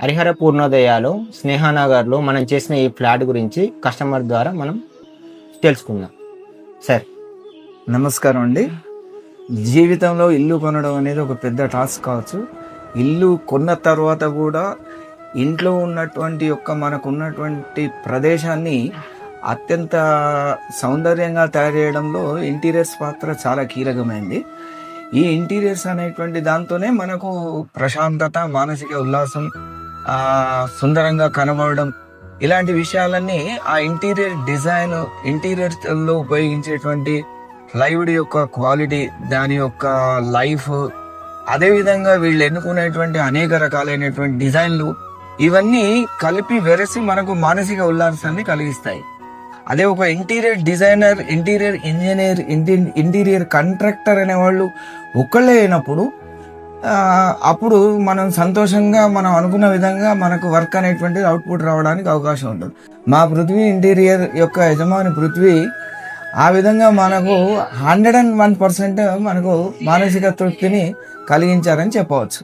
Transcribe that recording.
హరిహర పూర్ణోదయాలో స్నేహానగర్లో మనం చేసిన ఈ ఫ్లాట్ గురించి కస్టమర్ ద్వారా మనం తెలుసుకుందాం. సార్ నమస్కారం అండి. జీవితంలో ఇల్లు కొనడం అనేది ఒక పెద్ద టాస్క్ కావచ్చు. ఇల్లు కొన్న తర్వాత కూడా ఇంట్లో ఉన్నటువంటి మనకున్నటువంటి ప్రదేశాన్ని అత్యంత సౌందర్యంగా తయారు చేయడంలో ఇంటీరియర్స్ పాత్ర చాలా కీలకమైంది. ఈ ఇంటీరియర్స్ అనేటువంటి దాంతోనే మనకు ప్రశాంతత, మానసిక ఉల్లాసం, సుందరంగా కనబడడం, ఇలాంటి విషయాలన్నీ ఆ ఇంటీరియర్ డిజైన్, ఇంటీరియర్లో ఉపయోగించేటువంటి ప్లైవుడ్ యొక్క క్వాలిటీ, దాని యొక్క లైఫ్, అదేవిధంగా వీళ్ళు ఎన్నుకునేటువంటి అనేక రకాలైనటువంటి డిజైన్లు, ఇవన్నీ కలిపి వెరసి మనకు మానసిక ఉల్లాసాన్ని కలిగిస్తాయి. అదే ఒక interior designer, interior engineer, interior contractor అనేవాళ్ళు ఒక్కళ్ళే అయినప్పుడు అప్పుడు మనం సంతోషంగా మనం అనుకున్న విధంగా మనకు వర్క్ అనేటువంటిది అవుట్పుట్ రావడానికి అవకాశం ఉంటుంది. మా పృథ్వీ ఇంటీరియర్ యొక్క యజమాని పృథ్వీ ఆ విధంగా మనకు 101% మనకు మానసిక తృప్తిని కలిగించారని చెప్పవచ్చు.